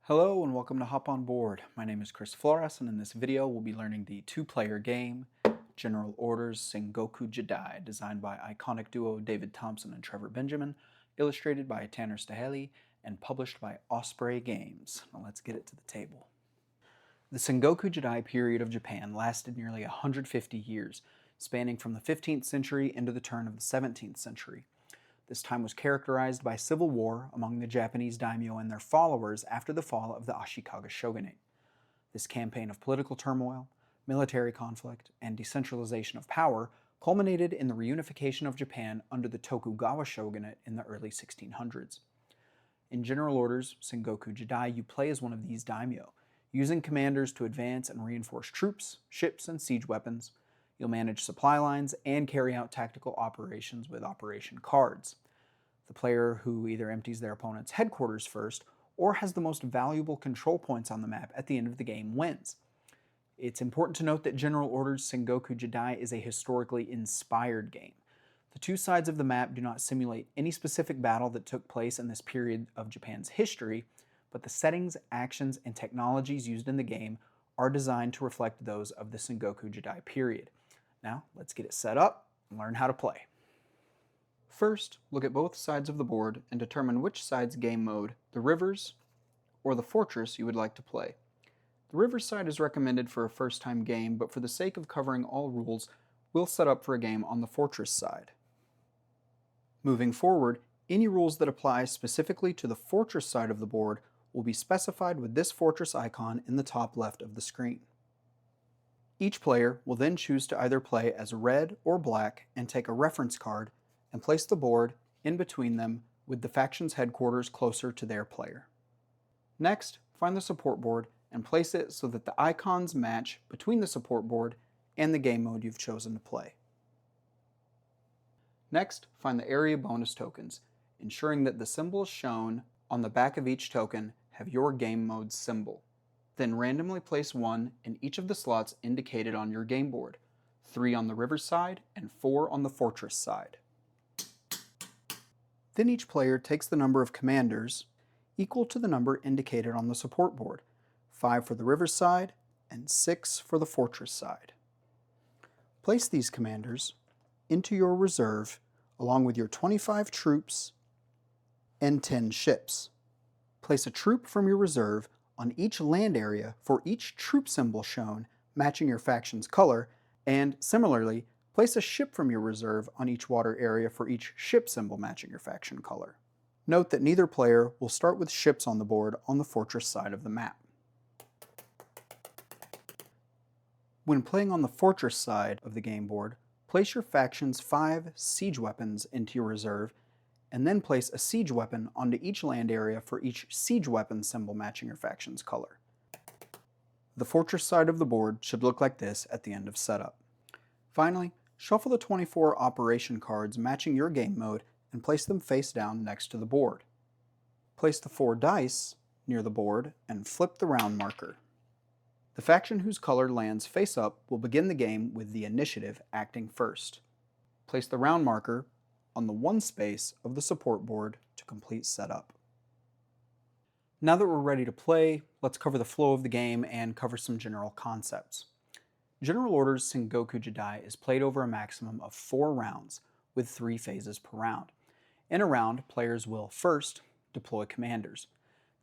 Hello and welcome to Hop On Board. My name is Chris Flores, and in this video we'll be learning the two-player game, General Orders Sengoku Jidai, designed by iconic duo David Thompson and Trevor Benjamin, illustrated by Tanner Staheli, and published by Osprey Games. Now let's get it to the table. The Sengoku Jidai period of Japan lasted nearly 150 years, spanning from the 15th century into the turn of the 17th century. This time was characterized by civil war among the Japanese daimyo and their followers after the fall of the Ashikaga shogunate. This campaign of political turmoil, military conflict, and decentralization of power culminated in the reunification of Japan under the Tokugawa shogunate in the early 1600s. In General Orders Sengoku Jidai, you play as one of these daimyo, using commanders to advance and reinforce troops, ships, and siege weapons. You'll manage supply lines and carry out tactical operations with operation cards. The player who either empties their opponent's headquarters first or has the most valuable control points on the map at the end of the game wins. It's important to note that General Orders Sengoku Jidai is a historically inspired game. The two sides of the map do not simulate any specific battle that took place in this period of Japan's history, but the settings, actions, and technologies used in the game are designed to reflect those of the Sengoku Jidai period. Now, let's get it set up and learn how to play. First, look at both sides of the board and determine which side's game mode, the rivers or the fortress, you would like to play. The rivers side is recommended for a first-time game, but for the sake of covering all rules, we'll set up for a game on the fortress side. Moving forward, any rules that apply specifically to the fortress side of the board will be specified with this fortress icon in the top left of the screen. Each player will then choose to either play as red or black and take a reference card and place the board in between them with the faction's headquarters closer to their player. Next, find the support board and place it so that the icons match between the support board and the game mode you've chosen to play. Next, find the area bonus tokens, ensuring that the symbols shown on the back of each token have your game mode symbol. Then randomly place one in each of the slots indicated on your game board, 3 on the river side and 4 on the fortress side. Then each player takes the number of commanders equal to the number indicated on the support board, 5 for the river side and 6 for the fortress side. Place these commanders into your reserve along with your 25 troops and 10 ships. Place a troop from your reserve on each land area for each troop symbol shown matching your faction's color, and similarly, place a ship from your reserve on each water area for each ship symbol matching your faction color. Note that neither player will start with ships on the board on the fortress side of the map. When playing on the fortress side of the game board, place your faction's 5 siege weapons into your reserve, and then place a siege weapon onto each land area for each siege weapon symbol matching your faction's color. The fortress side of the board should look like this at the end of setup. Finally, shuffle the 24 operation cards matching your game mode and place them face down next to the board. Place the 4 dice near the board and flip the round marker. The faction whose color lands face up will begin the game with the initiative acting first. Place the round marker on the 1 space of the support board to complete setup. Now that we're ready to play, let's cover the flow of the game and cover some general concepts. General Orders Sengoku Jidai is played over a maximum of 4 rounds, with 3 phases per round. In a round, players will first deploy commanders.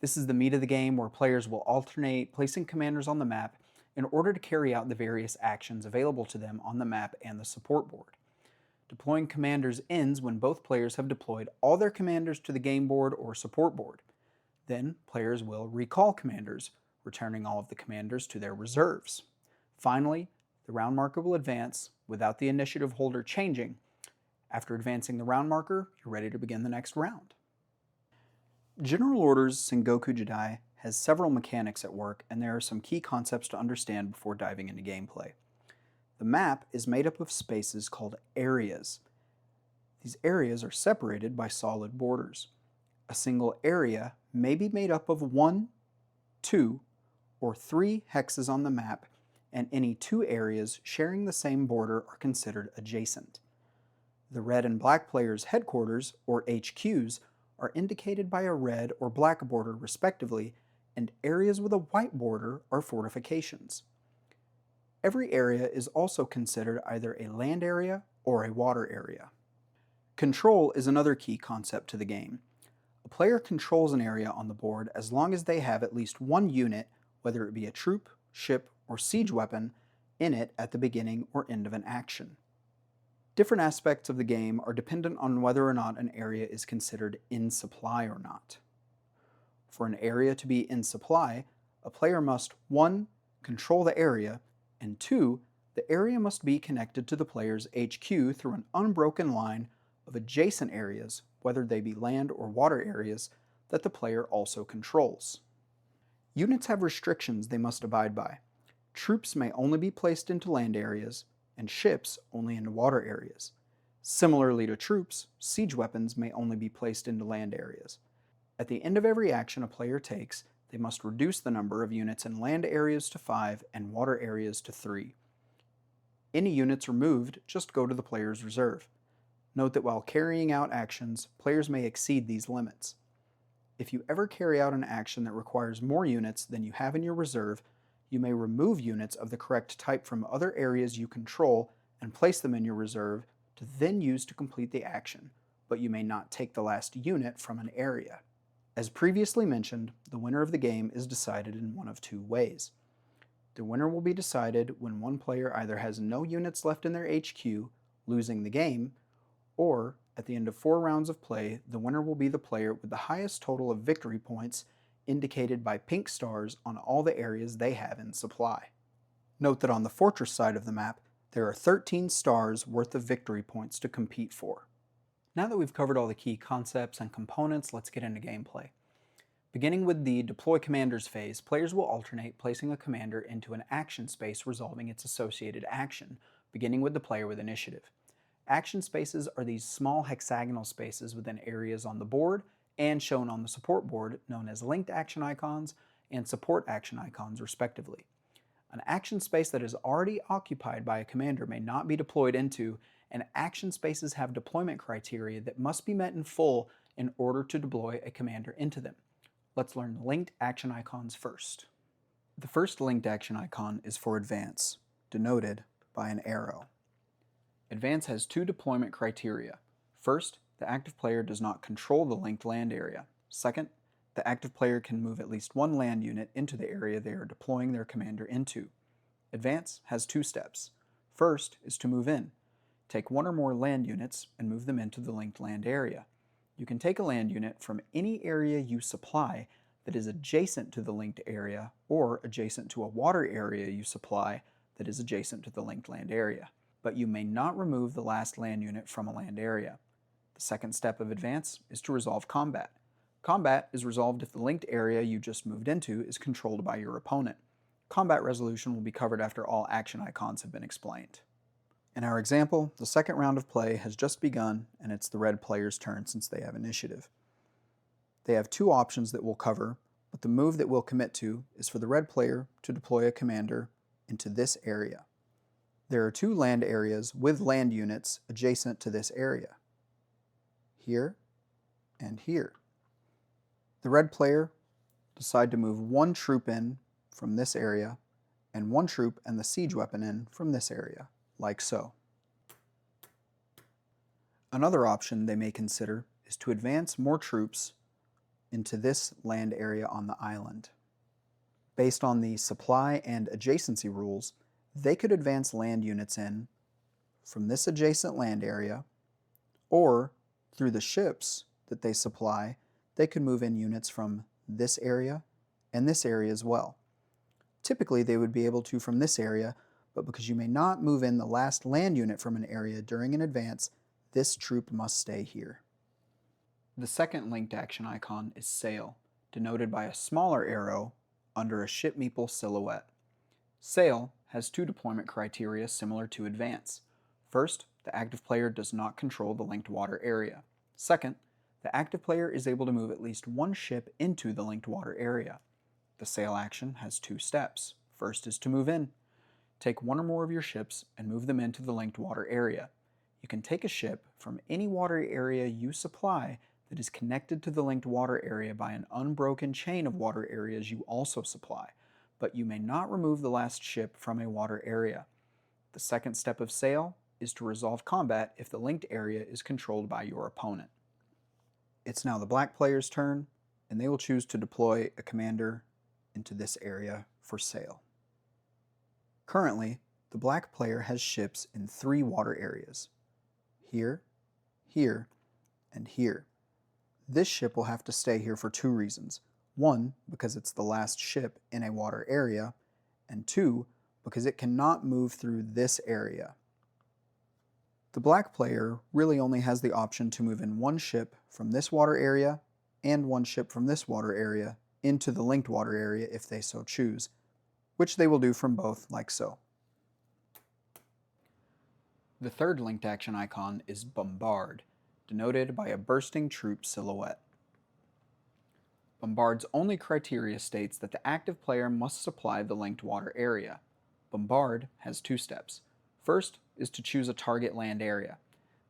This is the meat of the game, where players will alternate placing commanders on the map in order to carry out the various actions available to them on the map and the support board. Deploying commanders ends when both players have deployed all their commanders to the game board or support board. Then, players will recall commanders, returning all of the commanders to their reserves. Finally, the round marker will advance without the initiative holder changing. After advancing the round marker, you're ready to begin the next round. General Orders Sengoku Jidai has several mechanics at work, and there are some key concepts to understand before diving into gameplay. The map is made up of spaces called areas. These areas are separated by solid borders. A single area may be made up of 1, 2, or 3 hexes on the map, and any 2 areas sharing the same border are considered adjacent. The red and black players' headquarters, or HQs, are indicated by a red or black border respectively, and areas with a white border are fortifications. Every area is also considered either a land area or a water area. Control is another key concept to the game. A player controls an area on the board as long as they have at least one unit, whether it be a troop, ship, or siege weapon, in it at the beginning or end of an action. Different aspects of the game are dependent on whether or not an area is considered in supply or not. For an area to be in supply, a player must 1. Control the area, and 2. The area must be connected to the player's HQ through an unbroken line of adjacent areas, whether they be land or water areas, that the player also controls. Units have restrictions they must abide by. Troops may only be placed into land areas, and ships only into water areas. Similarly to troops, siege weapons may only be placed into land areas. At the end of every action a player takes, they must reduce the number of units in land areas to 5 and water areas to 3. Any units removed just go to the player's reserve. Note that while carrying out actions, players may exceed these limits. If you ever carry out an action that requires more units than you have in your reserve, you may remove units of the correct type from other areas you control and place them in your reserve to then use to complete the action, but you may not take the last unit from an area. As previously mentioned, the winner of the game is decided in one of two ways. The winner will be decided when one player either has no units left in their HQ, losing the game, or at the end of 4 rounds of play, the winner will be the player with the highest total of victory points indicated by pink stars on all the areas they have in supply. Note that on the fortress side of the map, there are 13 stars worth of victory points to compete for. Now that we've covered all the key concepts and components, let's get into gameplay. Beginning with the Deploy Commanders phase, players will alternate placing a commander into an action space resolving its associated action, beginning with the player with initiative. Action spaces are these small hexagonal spaces within areas on the board and shown on the support board, known as linked action icons and support action icons respectively. An action space that is already occupied by a commander may not be deployed into, and action spaces have deployment criteria that must be met in full in order to deploy a commander into them. Let's learn the linked action icons first. The first linked action icon is for advance, denoted by an arrow. Advance has 2 deployment criteria. First, the active player does not control the linked land area. Second, the active player can move at least 1 land unit into the area they are deploying their commander into. Advance has 2 steps. First is to move in. Take 1 or more land units and move them into the linked land area. You can take a land unit from any area you supply that is adjacent to the linked area or adjacent to a water area you supply that is adjacent to the linked land area, but you may not remove the last land unit from a land area. The second step of advance is to resolve combat. Combat is resolved if the linked area you just moved into is controlled by your opponent. Combat resolution will be covered after all action icons have been explained. In our example, the second round of play has just begun and it's the red player's turn since they have initiative. They have 2 options that we'll cover, but the move that we'll commit to is for the red player to deploy a commander into this area. There are 2 land areas with land units adjacent to this area. Here and here. The red player decide to move 1 troop in from this area and 1 troop and the siege weapon in from this area, like so. Another option they may consider is to advance more troops into this land area on the island. Based on the supply and adjacency rules, they could advance land units in from this adjacent land area, or through the ships that they supply, they could move in units from this area and this area as well. Typically, they would be able to from this area, but because you may not move in the last land unit from an area during an advance, this troop must stay here. The second linked action icon is Sail, denoted by a smaller arrow under a ship meeple silhouette. Sail has 2 deployment criteria similar to Advance. First, the active player does not control the linked water area. Second, the active player is able to move at least 1 ship into the linked water area. The Sail action has 2 steps. First is to move in. Take 1 or more of your ships and move them into the linked water area. You can take a ship from any water area you supply that is connected to the linked water area by an unbroken chain of water areas you also supply, but you may not remove the last ship from a water area. The second step of sail is to resolve combat if the linked area is controlled by your opponent. It's now the black player's turn, and they will choose to deploy a commander into this area for sail. Currently, the black player has ships in 3 water areas: here, here, and here. This ship will have to stay here for 2 reasons. 1, because it's the last ship in a water area, and 2, because it cannot move through this area. The black player really only has the option to move in 1 ship from this water area and 1 ship from this water area into the linked water area if they so choose, which they will do from both like so. The third linked action icon is Bombard, denoted by a bursting troop silhouette. Bombard's only criteria states that the active player must supply the linked water area. Bombard has 2 steps. First is to choose a target land area.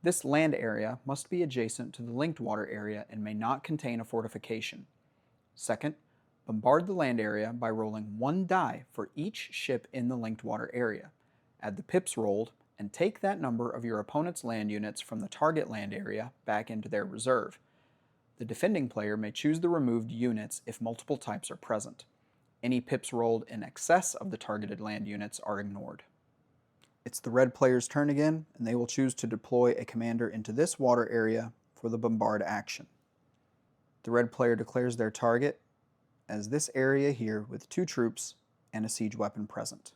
This land area must be adjacent to the linked water area and may not contain a fortification. Second, bombard the land area by rolling 1 die for each ship in the linked water area. Add the pips rolled and take that number of your opponent's land units from the target land area back into their reserve. The defending player may choose the removed units if multiple types are present. Any pips rolled in excess of the targeted land units are ignored. It's the red player's turn again, and they will choose to deploy a commander into this water area for the Bombard action. The red player declares their target as this area here with 2 troops and a siege weapon present.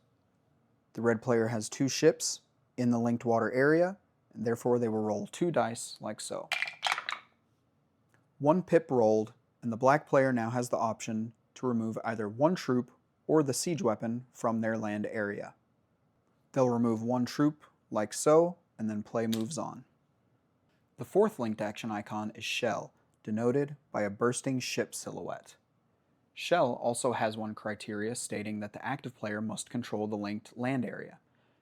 The red player has 2 ships in the linked water area, and therefore they will roll 2 dice like so. 1 pip rolled, and the black player now has the option to remove either 1 troop or the siege weapon from their land area. They'll remove 1 troop like so, and then play moves on. The fourth linked action icon is Shell, denoted by a bursting ship silhouette. Shell also has 1 criteria stating that the active player must control the linked land area.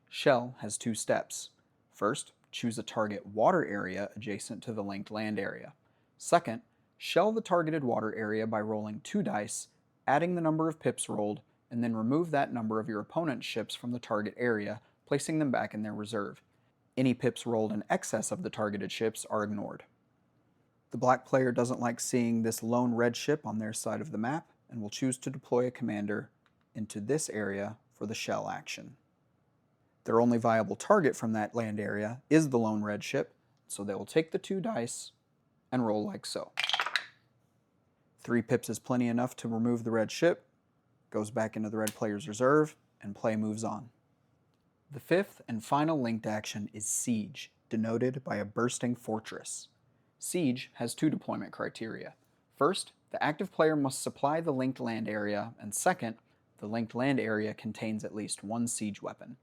Shell has 2 steps. First, choose a target water area adjacent to the linked land area. Second, shell the targeted water area by rolling 2 dice, adding the number of pips rolled, and then remove that number of your opponent's ships from the target area, placing them back in their reserve. Any pips rolled in excess of the targeted ships are ignored. The black player doesn't like seeing this lone red ship on their side of the map, and will choose to deploy a commander into this area for the shell action. Their only viable target from that land area is the lone red ship, so they will take the 2 dice and roll like so. 3 pips is plenty enough to remove the red ship, goes back into the red player's reserve, and play moves on. The fifth and final linked action is Siege, denoted by a bursting fortress. Siege has 2 deployment criteria. First, the active player must supply the linked land area, and second, the linked land area contains at least 1 siege weapon.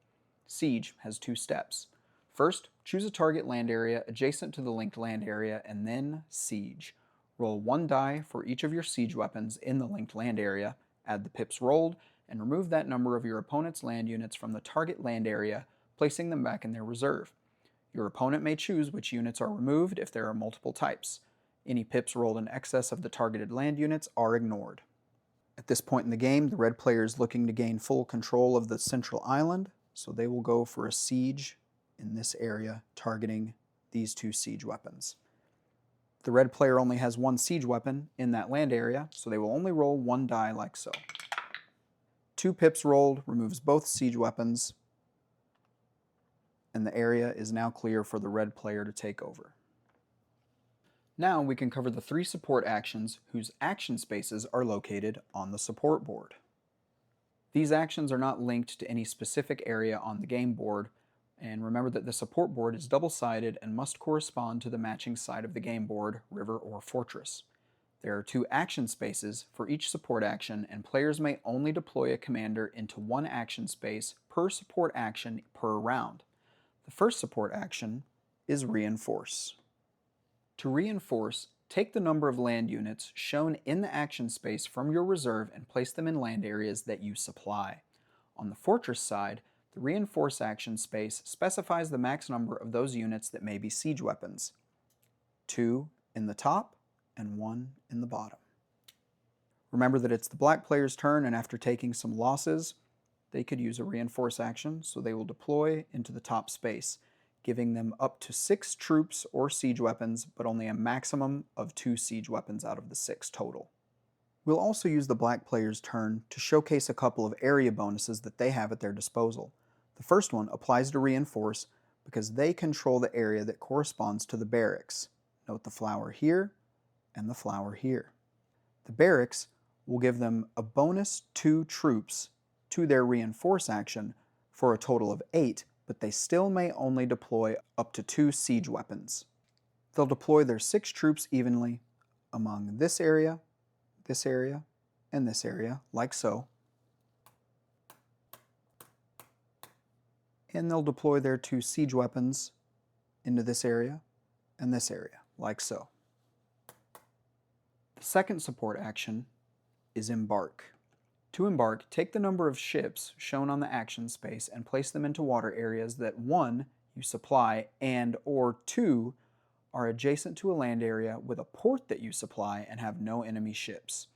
Siege has 2 steps. First, choose a target land area adjacent to the linked land area, and then Siege. Roll 1 die for each of your siege weapons in the linked land area, add the pips rolled, and remove that number of your opponent's land units from the target land area, placing them back in their reserve. Your opponent may choose which units are removed if there are multiple types. Any pips rolled in excess of the targeted land units are ignored. At this point in the game, the red player is looking to gain full control of the central island, so they will go for a siege in this area, targeting these 2 siege weapons. The red player only has 1 siege weapon in that land area, so they will only roll 1 die like so. 2 pips rolled removes both siege weapons, and the area is now clear for the red player to take over. Now we can cover the 3 support actions whose action spaces are located on the support board. These actions are not linked to any specific area on the game board, and remember that the support board is double-sided and must correspond to the matching side of the game board, river or fortress. There are 2 action spaces for each support action, and players may only deploy a commander into 1 action space per support action per round. The first support action is Reinforce. To reinforce, take the number of land units shown in the action space from your reserve and place them in land areas that you supply. On the fortress side, the Reinforce action space specifies the max number of those units that may be siege weapons. 2 in the top and one in the bottom. Remember that it's the black player's turn, and after taking some losses, they could use a reinforce action, so they will deploy into the top space, giving them up to 6 troops or siege weapons, but only a maximum of 2 siege weapons out of the 6 total. We'll also use the black player's turn to showcase a couple of area bonuses that they have at their disposal. The first one applies to reinforce because they control the area that corresponds to the barracks. Note the flower here and the flower here. The barracks will give them a bonus 2 troops to their reinforce action for a total of 8, but they still may only deploy up to 2 siege weapons. They'll deploy their 6 troops evenly among this area, and this area, like so. And they'll deploy their 2 siege weapons into this area and this area, like so. The second support action is Embark. To embark, take the number of ships shown on the action space and place them into water areas that 1. You supply and or 2. Are adjacent to a land area with a port that you supply and have no enemy ships.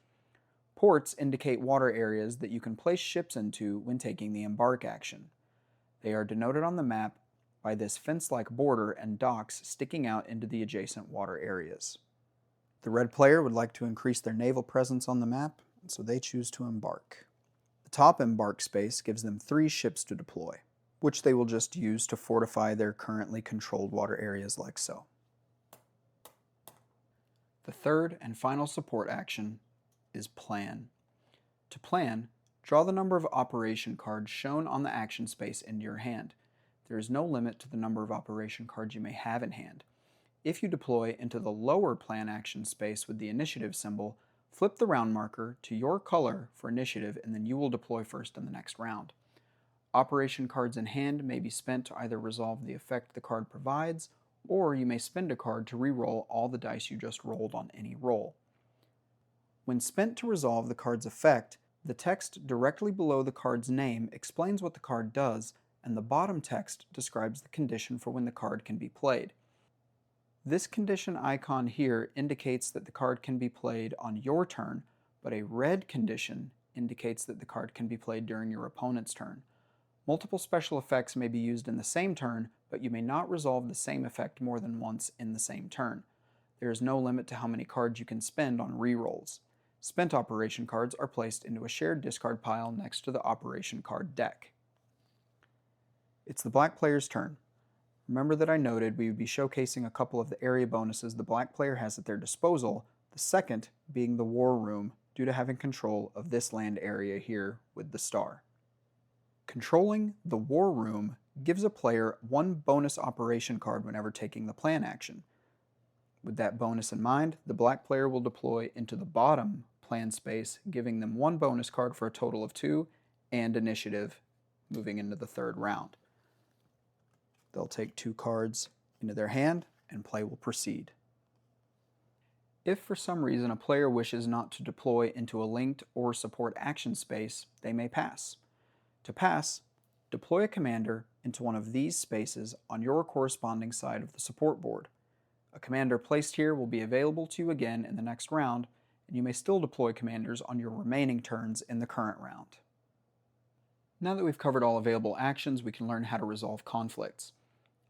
Ports indicate water areas that you can place ships into when taking the Embark action. They are denoted on the map by this fence-like border and docks sticking out into the adjacent water areas. The red player would like to increase their naval presence on the map, so they choose to embark. The top embark space gives them 3 ships to deploy, which they will just use to fortify their currently controlled water areas like so. The third and final support action is Plan. To plan, draw the number of operation cards shown on the action space into your hand. There is no limit to the number of operation cards you may have in hand. If you deploy into the lower plan action space with the initiative symbol, flip the round marker to your color for initiative, and then you will deploy first in the next round. Operation cards in hand may be spent to either resolve the effect the card provides, or you may spend a card to re-roll all the dice you just rolled on any roll. When spent to resolve the card's effect, the text directly below the card's name explains what the card does, and the bottom text describes the condition for when the card can be played. This condition icon here indicates that the card can be played on your turn, but a red condition indicates that the card can be played during your opponent's turn. Multiple special effects may be used in the same turn, but you may not resolve the same effect more than once in the same turn. There is no limit to how many cards you can spend on re-rolls. Spent operation cards are placed into a shared discard pile next to the operation card deck. It's the black player's turn. Remember that I noted we would be showcasing a couple of the area bonuses the black player has at their disposal, the second being the War Room, due to having control of this land area here with the star. Controlling the War Room gives a player 1 bonus operation card whenever taking the plan action. With that bonus in mind, the black player will deploy into the bottom plan space, giving them 1 bonus card for a total of 2, and initiative moving into the 3rd round. They'll take 2 cards into their hand, and play will proceed. If for some reason a player wishes not to deploy into a linked or support action space, they may pass. To pass, deploy a commander into one of these spaces on your corresponding side of the support board. A commander placed here will be available to you again in the next round, and you may still deploy commanders on your remaining turns in the current round. Now that we've covered all available actions, we can learn how to resolve conflicts.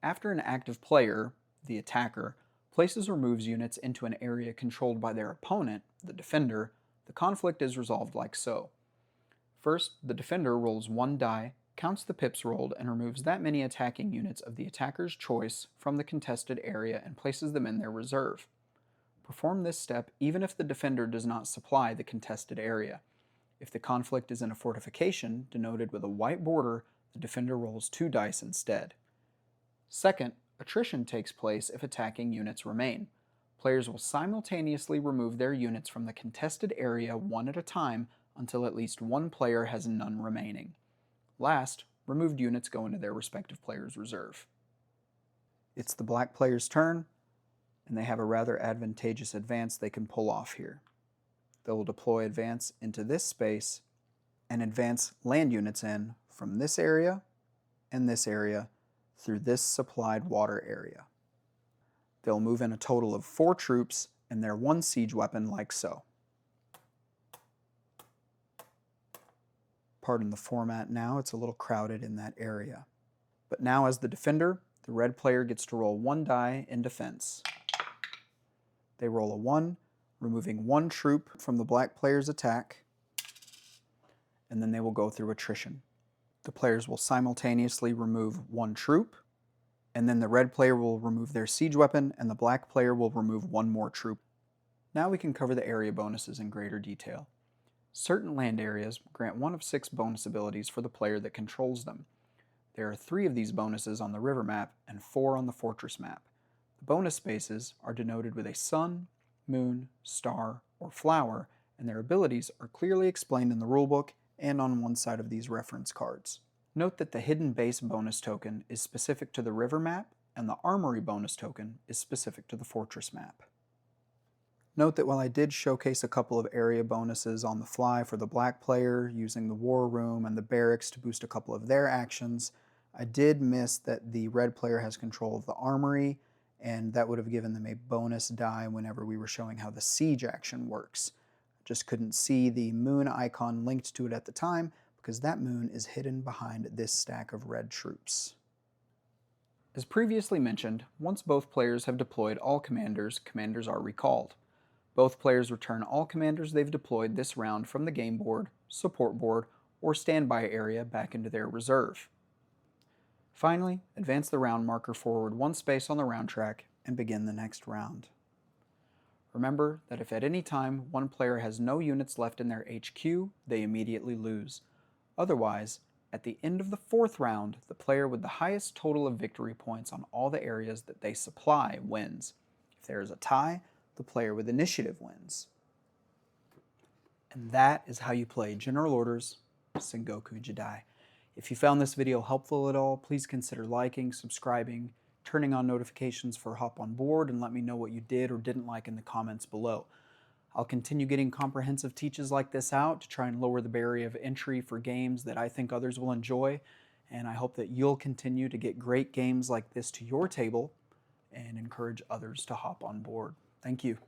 After an active player, the attacker, places or moves units into an area controlled by their opponent, the defender, the conflict is resolved like so. First, the defender rolls 1 die, counts the pips rolled, and removes that many attacking units of the attacker's choice from the contested area and places them in their reserve. Perform this step even if the defender does not supply the contested area. If the conflict is in a fortification, denoted with a white border, the defender rolls 2 dice instead. Second, attrition takes place if attacking units remain. Players will simultaneously remove their units from the contested area one at a time until at least 1 player has none remaining. Last, removed units go into their respective player's reserve. It's the black player's turn, and they have a rather advantageous advance they can pull off here. They will deploy advance into this space and advance land units in from this area and this area through this supplied water area. They'll move in a total of 4 troops and their one siege weapon like so. Pardon the format now, it's a little crowded in that area. But now as the defender, the red player gets to roll 1 die in defense. They roll a 1, removing 1 troop from the black player's attack, and then they will go through attrition. The players will simultaneously remove 1 troop, and then the red player will remove their siege weapon, and the black player will remove 1 more troop. Now we can cover the area bonuses in greater detail. Certain land areas grant 1 of 6 bonus abilities for the player that controls them. There are 3 of these bonuses on the river map and 4 on the fortress map. The bonus spaces are denoted with a sun, moon, star, or flower, and their abilities are clearly explained in the rulebook and on one side of these reference cards. Note that the hidden base bonus token is specific to the river map, and the armory bonus token is specific to the fortress map. Note that while I did showcase a couple of area bonuses on the fly for the black player, using the war room and the barracks to boost a couple of their actions, I did miss that the red player has control of the armory, and that would have given them a bonus die whenever we were showing how the siege action works. Just couldn't see the moon icon linked to it at the time because that moon is hidden behind this stack of red troops. As previously mentioned, once both players have deployed all commanders, commanders are recalled. Both players return all commanders they've deployed this round from the game board, support board, or standby area back into their reserve. Finally, advance the round marker forward 1 space on the round track and begin the next round. Remember that if at any time one player has no units left in their HQ, they immediately lose. Otherwise, at the end of the 4th round, the player with the highest total of victory points on all the areas that they supply wins. If there is a tie, the player with initiative wins. And that is how you play General Orders Sengoku Jidai. If you found this video helpful at all, please consider liking, subscribing, turning on notifications for Hop on Board, and let me know what you did or didn't like in the comments below. I'll continue getting comprehensive teaches like this out to try and lower the barrier of entry for games that I think others will enjoy, and I hope that you'll continue to get great games like this to your table and encourage others to hop on board. Thank you.